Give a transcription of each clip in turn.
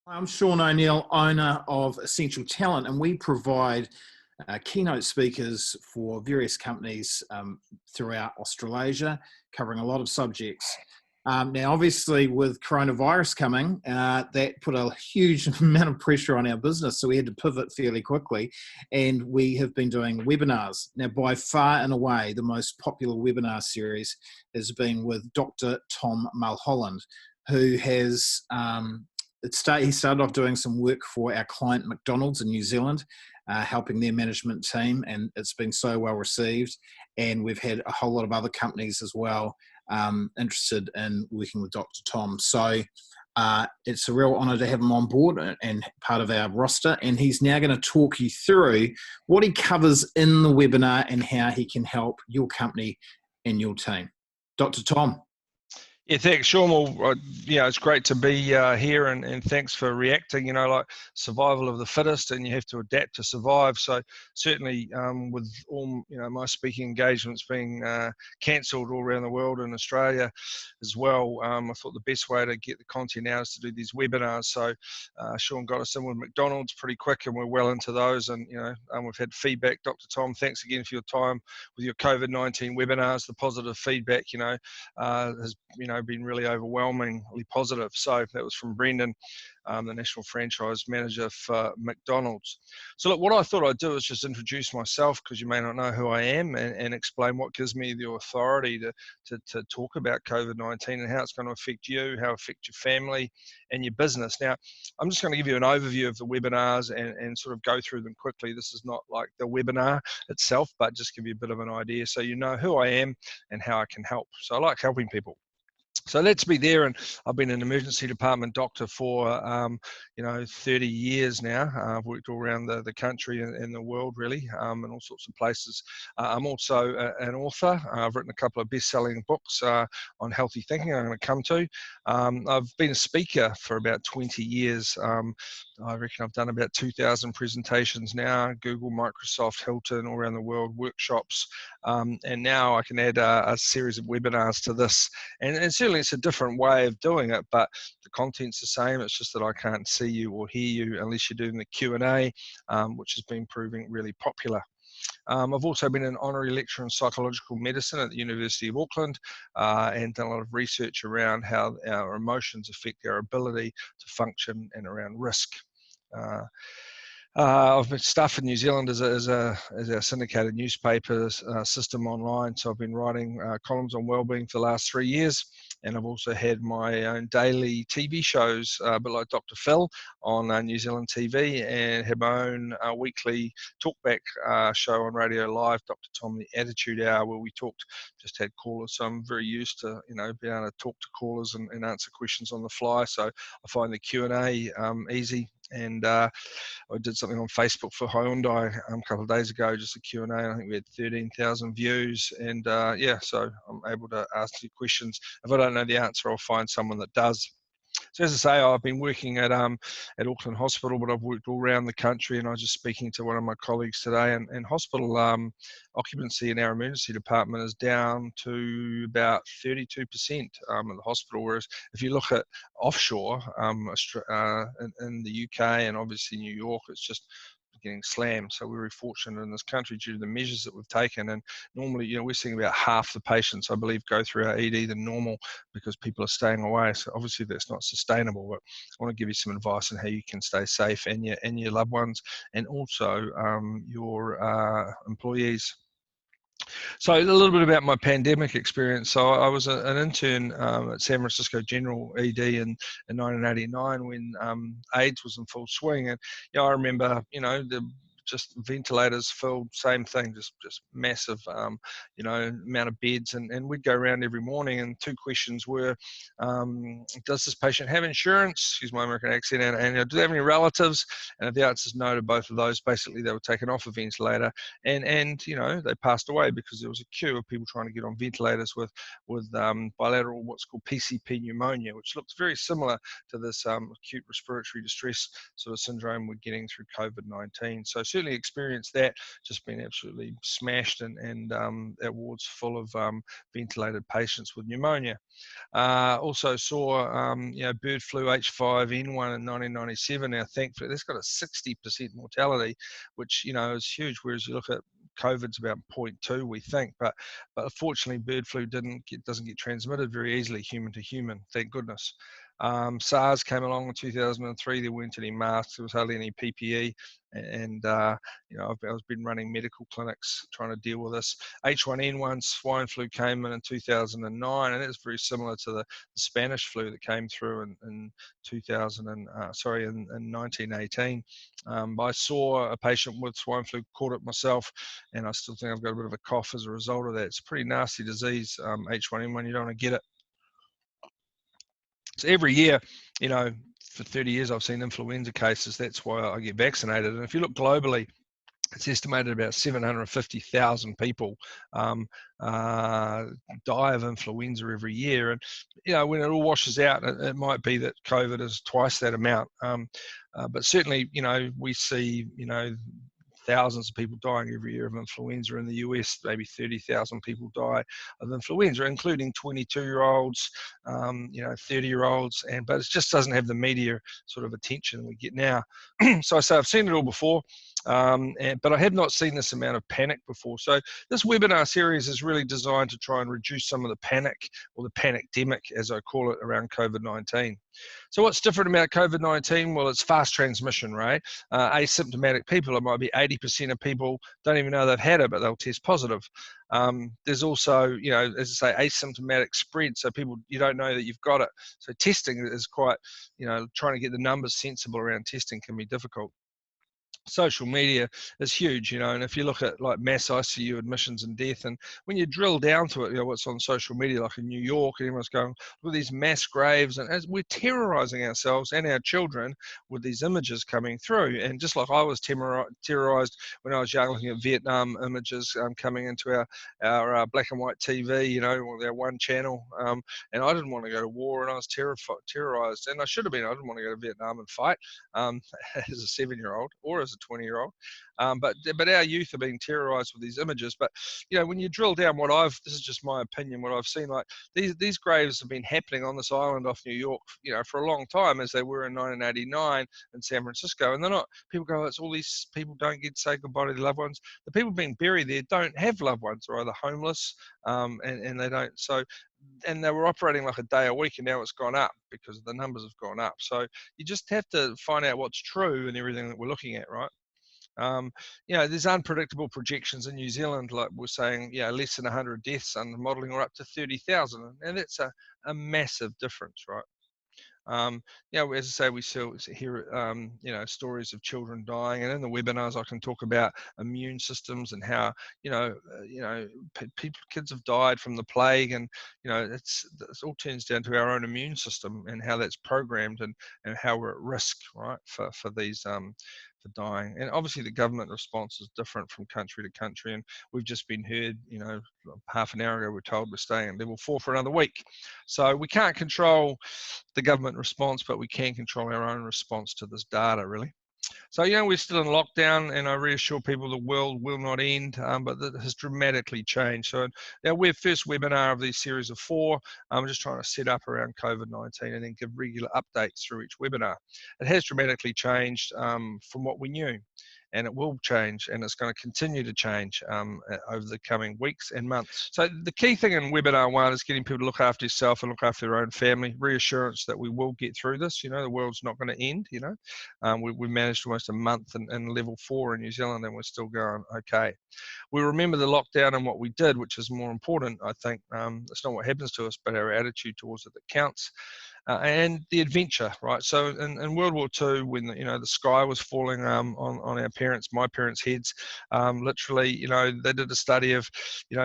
I'm Sean O'Neill, owner of Essential Talent, and we provide keynote speakers for various companies throughout Australasia, covering a lot of subjects. Now, obviously, with coronavirus coming, that put a huge amount of pressure on our business, so we had to pivot fairly quickly, and we have been doing webinars. Now, by far and away, the most popular webinar series has been with Dr. Tom Mulholland, who has he started off doing some work for our client McDonald's in New Zealand, helping their management team, and it's been so well received. And we've had a whole lot of other companies as well interested in working with Dr. Tom. So it's a real honour to have him on board and part of our roster. And he's now going to talk you through what he covers in the webinar and how he can help your company and your team. Dr. Tom. Yeah, thanks, Sean. Well, it's great to be here, and thanks for reacting. Like survival of the fittest, and you have to adapt to survive. So certainly, with all my speaking engagements being cancelled all around the world and Australia as well, I thought the best way to get the content out is to do these webinars. So Sean got us in with McDonald's pretty quick, and we're well into those. And we've had feedback. Dr. Tom, thanks again for your time with your COVID-19 webinars. The positive feedback, has been really overwhelmingly positive. So that was from Brendan, the National Franchise Manager for McDonald's. So look, what I thought I'd do is just introduce myself, because you may not know who I am, and explain what gives me the authority to talk about COVID-19 and how it's going to affect you, how it affects your family and your business. Now, I'm just going to give you an overview of the webinars and sort of go through them quickly. This is not like the webinar itself, but just give you a bit of an idea so you know who I am and how I can help. So I like helping people. So let's be there, and I've been an emergency department doctor for 30 years now. I've worked all around the country and the world, really, in all sorts of places. I'm also an author. I've written a couple of best-selling books on healthy thinking I'm going to come to. I've been a speaker for about 20 years. I reckon I've done about 2,000 presentations now, Google, Microsoft, Hilton, all around the world, workshops, and now I can add a series of webinars to this. And certainly it's a different way of doing it, but the content's the same. It's just that I can't see you or hear you unless you're doing the Q&A, which has been proving really popular. I've also been an honorary lecturer in psychological medicine at the University of Auckland, and done a lot of research around how our emotions affect our ability to function and around risk. I've been staff in New Zealand as our syndicated newspaper system online, so I've been writing columns on wellbeing for the last 3 years, and I've also had my own daily TV shows, a bit like Dr. Phil on New Zealand TV, and had my own weekly talkback show on Radio Live, Dr. Tom the Attitude Hour, where we just had callers. So I'm very used to being able to talk to callers and answer questions on the fly. So I find the Q&A easy. And I did something on Facebook for Hyundai a couple of days ago, just a Q&A. I think we had 13,000 views. And so I'm able to ask you questions. If I don't know the answer, I'll find someone that does. So as I say, I've been working at Auckland Hospital, but I've worked all around the country, and I was just speaking to one of my colleagues today, and hospital occupancy in our emergency department is down to about 32% at the hospital, whereas if you look at offshore in the UK and obviously New York, it's just getting slammed. So we're very fortunate in this country due to the measures that we've taken, and normally we're seeing about half the patients, I believe, go through our ED than normal because people are staying away. So obviously that's not sustainable, but I want to give you some advice on how you can stay safe and your loved ones, and also your employees. So a little bit about my pandemic experience. So I was an intern at San Francisco General ED in 1989 when AIDS was in full swing, and I remember just ventilators filled, same thing, just massive, amount of beds, and we'd go around every morning, and two questions were, does this patient have insurance? Excuse my American accent, and do they have any relatives? And if the answer is no to both of those, basically they were taken off a ventilator, and they passed away because there was a queue of people trying to get on ventilators with bilateral, what's called PCP pneumonia, which looks very similar to this acute respiratory distress sort of syndrome we're getting through COVID-19. So certainly experienced that, just been absolutely smashed, and our wards full of ventilated patients with pneumonia. Also saw bird flu H5N1 in 1997. Now, thankfully, that's got a 60% mortality, which is huge. Whereas you look at COVID's about 0.2, we think, but unfortunately, bird flu doesn't get transmitted very easily, human to human. Thank goodness. SARS came along in 2003. There weren't any masks. There was hardly any PPE, and I've been running medical clinics trying to deal with this. H1N1 swine flu came in 2009, and it's very similar to the Spanish flu that came through in 1918. I saw a patient with swine flu, caught it myself, and I still think I've got a bit of a cough as a result of that. It's a pretty nasty disease, H1N1. You don't want to get it. So every year, for 30 years, I've seen influenza cases. That's why I get vaccinated. And if you look globally, it's estimated about 750,000 people die of influenza every year. And, when it all washes out, it might be that COVID is twice that amount. But certainly, we see, thousands of people dying every year of influenza in the US. Maybe 30,000 people die of influenza, including 22-year-olds, 30-year-olds, but it just doesn't have the media sort of attention we get now. So I say I've seen it all before, but I have not seen this amount of panic before. So this webinar series is really designed to try and reduce some of the panic, or the panicdemic, as I call it, around COVID-19. So what's different about COVID-19? Well, it's fast transmission, right? Asymptomatic people, it might be 80% of people don't even know they've had it, but they'll test positive. There's also, as I say, asymptomatic spread, so people, you don't know that you've got it. So testing is quite, trying to get the numbers sensible around testing can be difficult. Social media is huge, and if you look at like mass ICU admissions and death, and when you drill down to it, what's on social media, like in New York, and everyone's going with these mass graves, and as we're terrorizing ourselves and our children with these images coming through. And just like I was terrorized when I was young, looking at Vietnam images coming into our black and white TV, with our one channel, and I didn't want to go to war, and I was terrorized, and I should have been. I didn't want to go to Vietnam and fight as a 7-year-old or as a 20-year-old, but our youth are being terrorized with these images. But when you drill down, this is just my opinion, what I've seen, like these graves have been happening on this island off New York, for a long time, as they were in 1989 in San Francisco. And they're not, people go, it's all these people don't get to say goodbye to their loved ones. The people being buried there don't have loved ones, or either homeless, and they don't. So, and they were operating like a day a week, and now it's gone up because the numbers have gone up. So you just have to find out what's true in everything that we're looking at, right? There's unpredictable projections in New Zealand, like we're saying, less than 100 deaths under modelling, or up to 30,000, and that's a massive difference, right? As I say, we still hear, stories of children dying, and in the webinars I can talk about immune systems and how, kids have died from the plague, and it all turns down to our own immune system and how that's programmed, and how we're at risk, right, for these for dying. And obviously the government response is different from country to country, and we've just been heard, half an hour ago, we're told we're staying at level 4 for another week. So we can't control the government response, but we can control our own response to this data, really. So, we're still in lockdown, and I reassure people the world will not end, but that has dramatically changed. So our first webinar of this series of 4, I'm just trying to set up around COVID-19 and then give regular updates through each webinar. It has dramatically changed from what we knew, and it will change, and it's going to continue to change over the coming weeks and months. So the key thing in webinar 1 is getting people to look after yourself and look after their own family, reassurance that we will get through this. The world's not going to end. We managed almost a month in level 4 in New Zealand, and we're still going okay. We remember the lockdown and what we did, which is more important, I think. It's not what happens to us, but our attitude towards it that counts. And the adventure, right? So in World War II, when the sky was falling on my parents' heads, literally, they did a study of,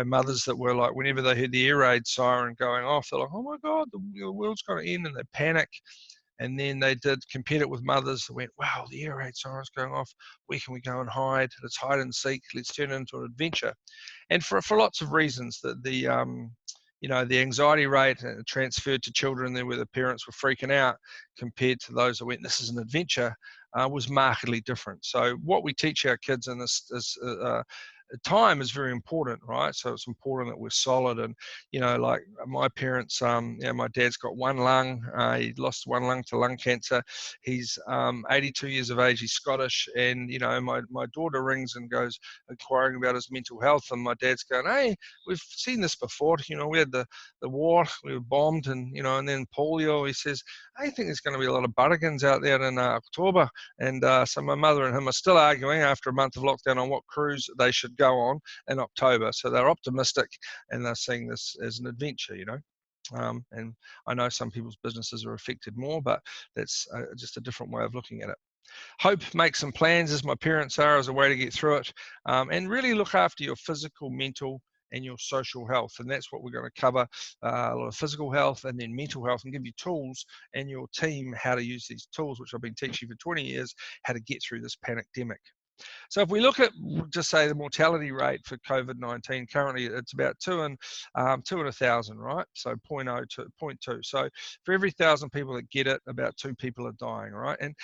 mothers that were like, whenever they heard the air raid siren going off, they're like, oh my God, the world's going to end, and they panic. And then they compared it with mothers that went, wow, the air raid siren's going off. Where can we go and hide? Let's hide and seek. Let's turn it into an adventure. And for lots of reasons, that the the anxiety rate transferred to children there where the parents were freaking out compared to those that went, this is an adventure, was markedly different. So what we teach our kids in this time is very important, right? So it's important that we're solid. And like my parents, my dad's got one lung. He lost one lung to lung cancer. He's 82 years of age. He's Scottish, and my daughter rings and goes inquiring about his mental health, and my dad's going, hey, we've seen this before. We had the war, we were bombed, and and then polio. He says, I think there's going to be a lot of barrigans out there in October. And so my mother and him are still arguing after a month of lockdown on what cruise they should go on in October. So they're optimistic, and they're seeing this as an adventure, and I know some people's businesses are affected more, but that's just a different way of looking at it. Hope, make some plans, as my parents are, as a way to get through it, and really look after your physical, mental, and your social health. And that's what we're going to cover, a lot of physical health and then mental health, and give you tools and your team how to use these tools, which I've been teaching for 20 years, how to get through this pandemic. So if we look at just say the mortality rate for COVID-19, currently it's about 2 in 1,000, right? So 0.0 to 0.2. So for every 1,000 people that get it, about 2 people are dying, right? And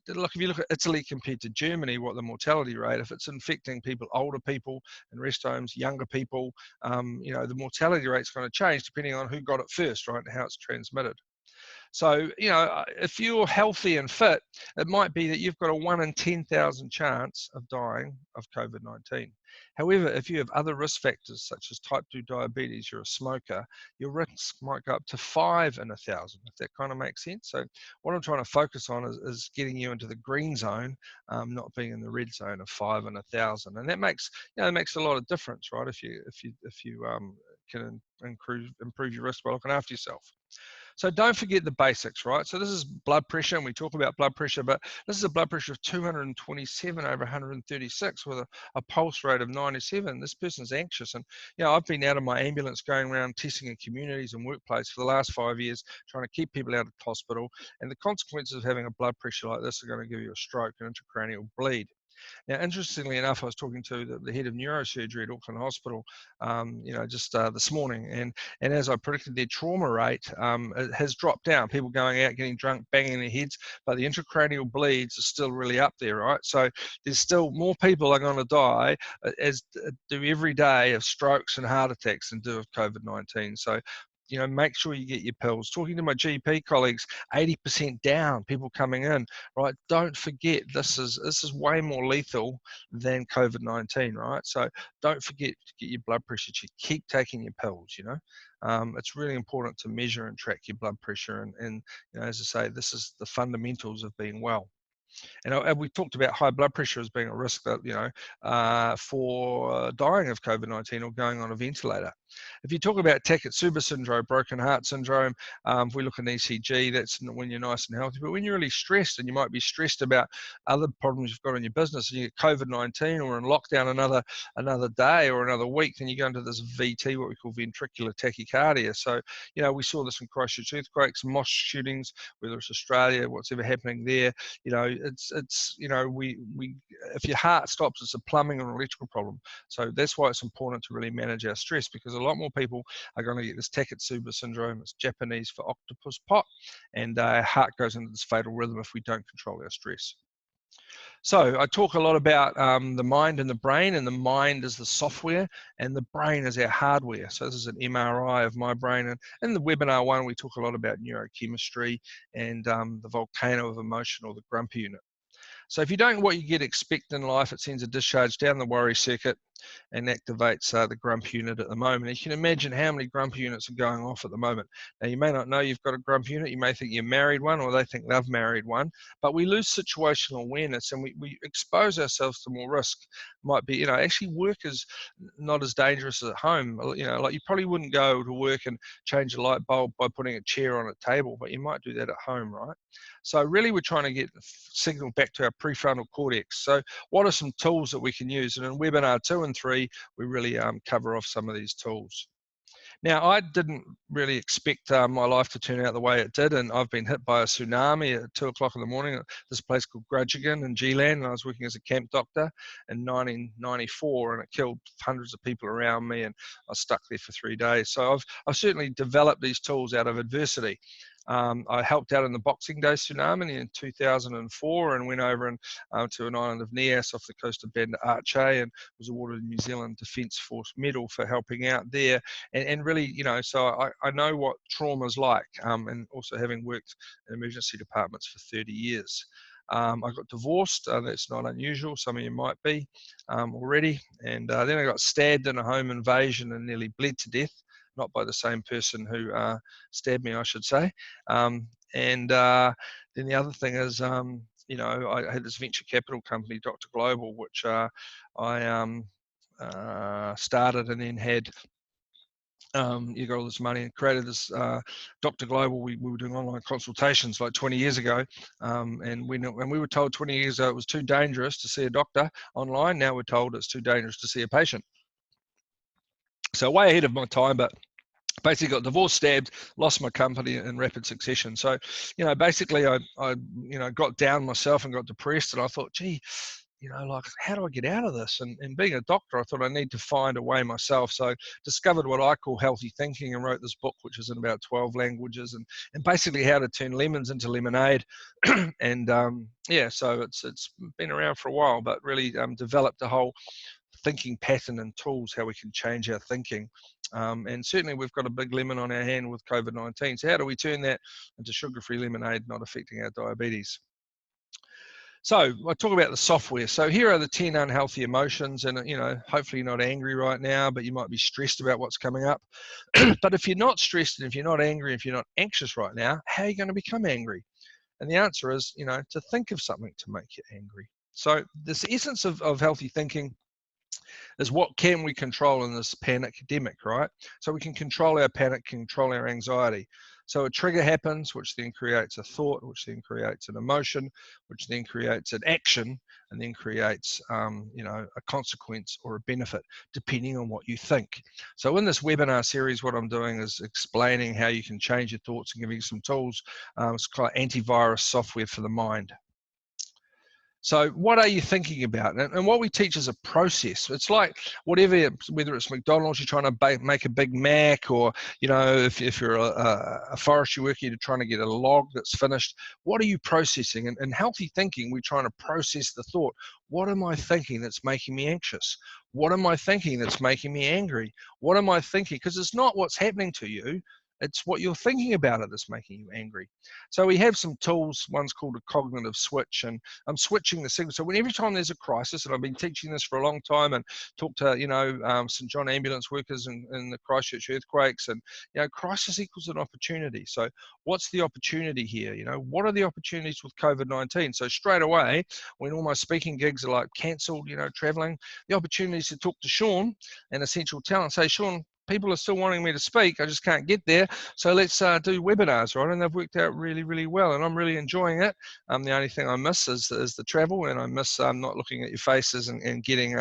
look, if you look at Italy compared to Germany, what the mortality rate, if it's infecting people, older people in rest homes, younger people, the mortality rate's going to change depending on who got it first, right, and how it's transmitted. So, if you're healthy and fit, it might be that you've got a 1 in 10,000 chance of dying of COVID-19. However, if you have other risk factors such as type 2 diabetes, you're a smoker, your risk might go up to 5 in 1,000, if that kind of makes sense. So what I'm trying to focus on is getting you into the green zone, not being in the red zone of 5 in 1,000. And that makes, it makes a lot of difference, right? If you can improve your risk by looking after yourself. So don't forget the basics, right? So this is blood pressure, and we talk about blood pressure, but this is a blood pressure of 227 over 136 with a pulse rate of 97. This person's anxious. And, I've been out of my ambulance going around testing in communities and workplace for the last 5 years, trying to keep people out of hospital. And the consequences of having a blood pressure like this are going to give you a stroke and intracranial bleed. Now, interestingly enough, I was talking to the head of neurosurgery at Auckland Hospital, just this morning, and as I predicted, their trauma rate it has dropped down. People going out, getting drunk, banging their heads, but the intracranial bleeds are still really up there, right? So there's still more people are going to die as do every day of strokes and heart attacks than do of COVID-19. So make sure you get your pills. Talking to my GP colleagues, 80% down, people coming in, right? Don't forget, this is way more lethal than COVID-19, right? So don't forget to get your blood pressure checked. Keep taking your pills, It's really important to measure and track your blood pressure. And as I say, this is the fundamentals of being well. And we talked about high blood pressure as being a risk that, for dying of COVID-19 or going on a ventilator. If you talk about Takotsubo syndrome, broken heart syndrome, if we look at ECG, that's when you're nice and healthy. But when you're really stressed, and you might be stressed about other problems you've got in your business, and you get COVID-19 or in lockdown another day or another week, then you go into this VT, what we call ventricular tachycardia. So, we saw this in Christchurch earthquakes, mosque shootings, whether it's Australia, what's ever happening there. It's we if your heart stops, it's a plumbing or electrical problem. So that's why it's important to really manage our stress, because a lot more people are going to get this Takotsubo syndrome. It's Japanese for octopus pot, and our heart goes into this fatal rhythm if we don't control our stress. So I talk a lot about the mind and the brain, and the mind is the software and the brain is our hardware. So this is an MRI of my brain. And in the webinar one, we talk a lot about neurochemistry and the volcano of emotion, or the Grump Unit. So if you don't what you get expect in life, it sends a discharge down the worry circuit and activates the Grump Unit at the moment. And you can imagine how many Grump Units are going off at the moment. Now, you may not know you've got a Grump Unit. You may think you married one, or they think they've married one. But we lose situational awareness, and we expose ourselves to more risk. Might be, actually work is not as dangerous as at home. Like you probably wouldn't go to work and change a light bulb by putting a chair on a table, but you might do that at home, right? So really, we're trying to get signal back to our prefrontal cortex. So what are some tools that we can use? And in webinar 2 and 3, we really cover off some of these tools. Now, I didn't really expect my life to turn out the way it did, and I've been hit by a tsunami at 2 o'clock in the morning at this place called Grudgeon in G-Land, and I was working as a camp doctor in 1994, and it killed hundreds of people around me, and I was stuck there for 3 days. So I've certainly developed these tools out of adversity. I helped out in the Boxing Day tsunami in 2004 and went over to an island of Nias off the coast of Banda Aceh and was awarded a New Zealand Defence Force medal for helping out there. And really, you know, so I know what trauma is like, and also having worked in emergency departments for 30 years. I got divorced. That's not unusual. Some of you might be already. And then I got stabbed in a home invasion and nearly bled to death. Not by the same person who stabbed me, I should say. Then the other thing is, you know, I had this venture capital company, Dr. Global, which I started and then had you got all this money and created this Dr. Global. We were doing online consultations like 20 years ago, and we were told 20 years ago it was too dangerous to see a doctor online. Now we're told it's too dangerous to see a patient. So way ahead of my time, but basically got divorced, stabbed, lost my company in rapid succession. So, you know, basically I you know, got down myself and got depressed, and I thought, gee, you know, like, how do I get out of this? And being a doctor, I thought I need to find a way myself. So discovered what I call healthy thinking and wrote this book, which is in about 12 languages, and basically how to turn lemons into lemonade. And yeah, so it's been around for a while, but really developed a whole thinking pattern and tools, how we can change our thinking. And certainly we've got a big lemon on our hand with COVID-19. So how do we turn that into sugar-free lemonade, not affecting our diabetes? So I talk about the software. So here are the 10 unhealthy emotions, and you know, hopefully you're not angry right now, but you might be stressed about what's coming up. But if you're not stressed, and if you're not angry, if you're not anxious right now, how are you going to become angry? And the answer is, you know, to think of something to make you angry. So this essence of healthy thinking is what can we control in this pandemic, right? So we can control our panic, control our anxiety. So a trigger happens, which then creates a thought, which then creates an emotion, which then creates an action, and then creates, you know, a consequence or a benefit, depending on what you think. So in this webinar series, what I'm doing is explaining how you can change your thoughts and giving you some tools. It's called antivirus software for the mind. So what are you thinking about? And what we teach is a process. It's like whatever, whether it's McDonald's, you're trying to make a Big Mac, or, you know, if you're a forestry worker, you're trying to get a log that's finished. What are you processing? And in healthy thinking, we're trying to process the thought. What am I thinking that's making me anxious? What am I thinking that's making me angry? What am I thinking? Because it's not what's happening to you. It's what you're thinking about it that's making you angry. So we have some tools. One's called a cognitive switch, and I'm switching the signal. So when every time there's a crisis, and I've been teaching this for a long time, and talked to, you know, St. John ambulance workers in the Christchurch earthquakes, and, you know, crisis equals an opportunity. So what's the opportunity here? You know, what are the opportunities with COVID-19? So straight away, when all my speaking gigs are like cancelled, you know, traveling, the opportunities to talk to Sean and Essential Talent, say, Sean, people are still wanting me to speak. I just can't get there. So let's do webinars, right? And they've worked out really, really well, and I'm really enjoying it. The only thing I miss is the travel, and I miss not looking at your faces and getting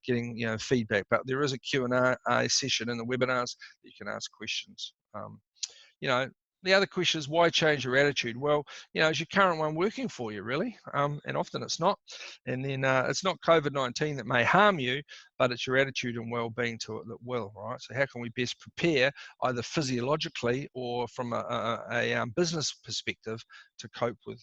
you know, feedback. But there is a Q&A session in the webinars that you can ask questions. You know, the other question is, why change your attitude? Well, you know, is your current one working for you, really? And often it's not. And then it's not COVID-19 that may harm you, but it's your attitude and well-being to it that will, right? So how can we best prepare, either physiologically or from a business perspective, to cope with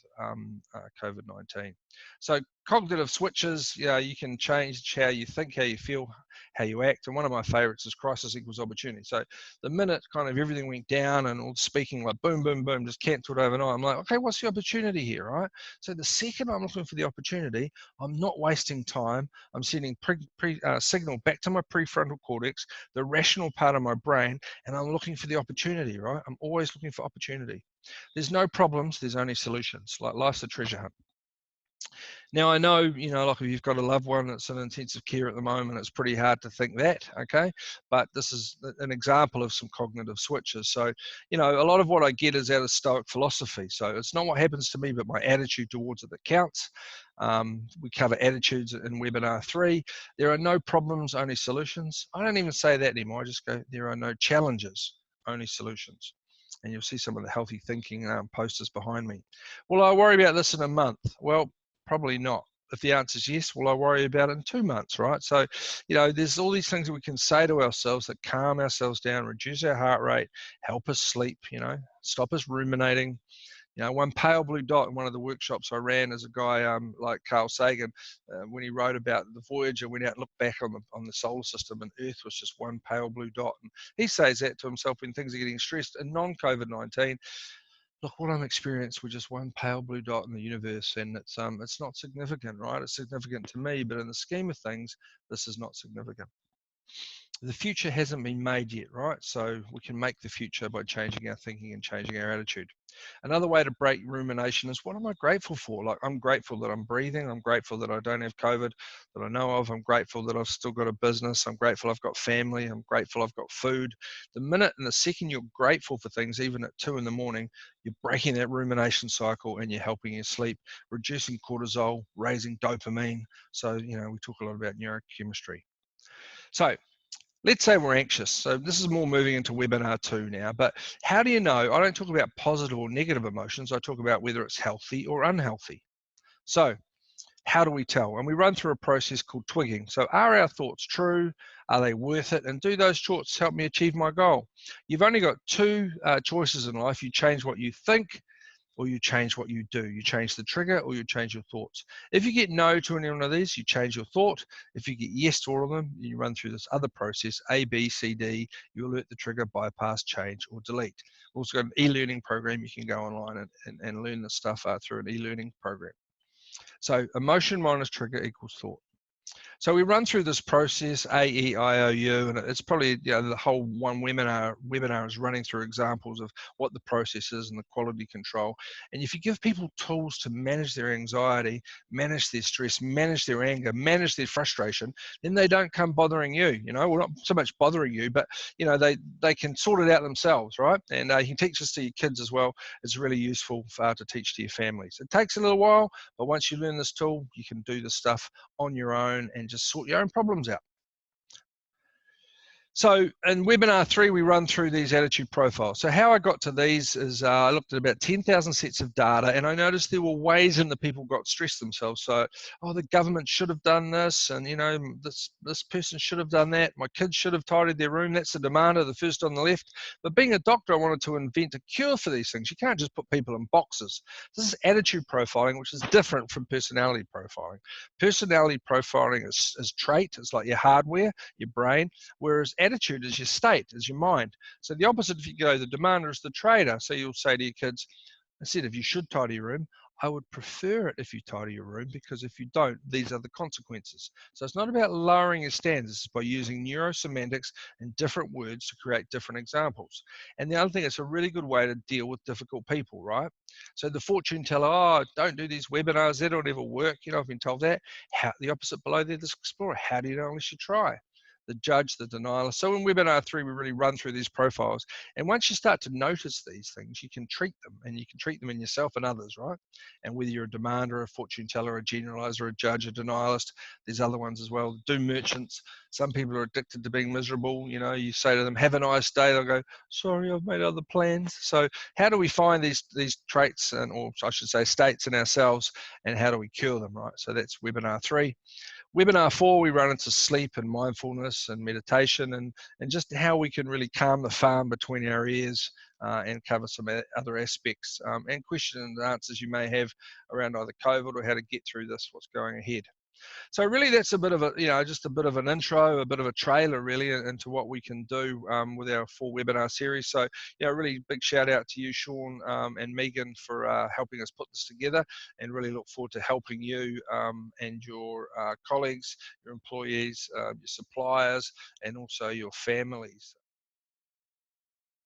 COVID-19? So cognitive switches, you know, you can change how you think, how you feel, how you act. And one of my favorites is crisis equals opportunity. So the minute kind of everything went down and all the speaking, like boom, boom, boom, just cancelled overnight, I'm like, okay, what's the opportunity here, right? So the second I'm looking for the opportunity, I'm not wasting time. I'm sending signal back to my prefrontal cortex, the rational part of my brain, and I'm looking for the opportunity, right? I'm always looking for opportunity. There's no problems, there's only solutions. Like, life's a treasure hunt. Now, I know, like if you've got a loved one that's in intensive care at the moment, it's pretty hard to think that, okay? But this is an example of some cognitive switches. So, a lot of what I get is out of Stoic philosophy. So it's not what happens to me, but my attitude towards it that counts. We cover attitudes in webinar 3. There are no problems, only solutions. I don't even say that anymore. I just go, there are no challenges, only solutions. And you'll see some of the healthy thinking posters behind me. Will I worry about this in a month? Well, probably not. If the answer is yes, will I worry about it in 2 months, right? So, there's all these things that we can say to ourselves that calm ourselves down, reduce our heart rate, help us sleep, stop us ruminating. One pale blue dot in one of the workshops I ran as a guy like Carl Sagan, when he wrote about the Voyager, went out and looked back on the solar system, and Earth was just one pale blue dot. And he says that to himself when things are getting stressed. And non-COVID-19, look, what I'm experiencing with just one pale blue dot in the universe, and it's not significant, right? It's significant to me, but in the scheme of things, this is not significant. The future hasn't been made yet, right? So we can make the future by changing our thinking and changing our attitude. Another way to break rumination is, what am I grateful for? Like, I'm grateful that I'm breathing. I'm grateful that I don't have COVID that I know of. I'm grateful that I've still got a business. I'm grateful I've got family. I'm grateful I've got food. The minute and the second you're grateful for things, even at 2 in the morning, you're breaking that rumination cycle and you're helping you sleep, reducing cortisol, raising dopamine. So, we talk a lot about neurochemistry. So, let's say we're anxious. So this is more moving into webinar 2 now, but how do you know? I don't talk about positive or negative emotions. I talk about whether it's healthy or unhealthy. So how do we tell? And we run through a process called twigging. So are our thoughts true? Are they worth it? And do those thoughts help me achieve my goal? You've only got 2 choices in life. You change what you think, or you change what you do. You change the trigger, or you change your thoughts. If you get no to any one of these, you change your thought. If you get yes to all of them, you run through this other process, A, B, C, D. You alert the trigger, bypass, change, or delete. We've also got an e-learning program. You can go online and learn this stuff through an e-learning program. So emotion minus trigger equals thought. So we run through this process, A, E, I, O, U, and it's probably, the whole one webinar is running through examples of what the process is and the quality control. And if you give people tools to manage their anxiety, manage their stress, manage their anger, manage their frustration, then they don't come bothering you, well, not so much bothering you, but, they can sort it out themselves, right? And you can teach this to your kids as well. It's really useful to teach to your families. It takes a little while, but once you learn this tool, you can do this stuff on your own and just sort your own problems out. So in webinar 3, we run through these attitude profiles. So how I got to these is I looked at about 10,000 sets of data, and I noticed there were ways in that people got stressed themselves. So, the government should have done this, and this person should have done that. My kids should have tidied their room. That's the demander, the first on the left. But being a doctor, I wanted to invent a cure for these things. You can't just put people in boxes. This is attitude profiling, which is different from personality profiling. Personality profiling is trait. It's like your hardware, your brain, whereas attitude is your state, is your mind. So the opposite, if you go, the demander is the trader. So you'll say to your kids, instead of you should tidy your room, I would prefer it if you tidy your room, because if you don't, these are the consequences. So it's not about lowering your standards, it's by using neurosemantics and different words to create different examples. And the other thing, it's a really good way to deal with difficult people, right? So the fortune teller, don't do these webinars, that'll never work. I've been told that. The opposite below there, this explorer, how do you know unless you try? The judge, the denialer. So in webinar 3, we really run through these profiles. And once you start to notice these things, you can treat them, and you can treat them in yourself and others, right? And whether you're a demander, a fortune teller, a generalizer, a judge, a denialist, there's other ones as well. Doom merchants. Some people are addicted to being miserable. You say to them, have a nice day. They'll go, sorry, I've made other plans. So how do we find these traits, or I should say states in ourselves, and how do we cure them, right? So that's webinar 3. Webinar 4, we run into sleep and mindfulness and meditation, and just how we can really calm the farm between our ears, and cover some other aspects, and questions and answers you may have around either COVID or how to get through this, what's going ahead. So really that's a bit of a, just a bit of an intro, a bit of a trailer really into what we can do with our 4 webinar series. So, really big shout out to you, Sean, and Megan, for helping us put this together, and really look forward to helping you and your colleagues, your employees, your suppliers, and also your families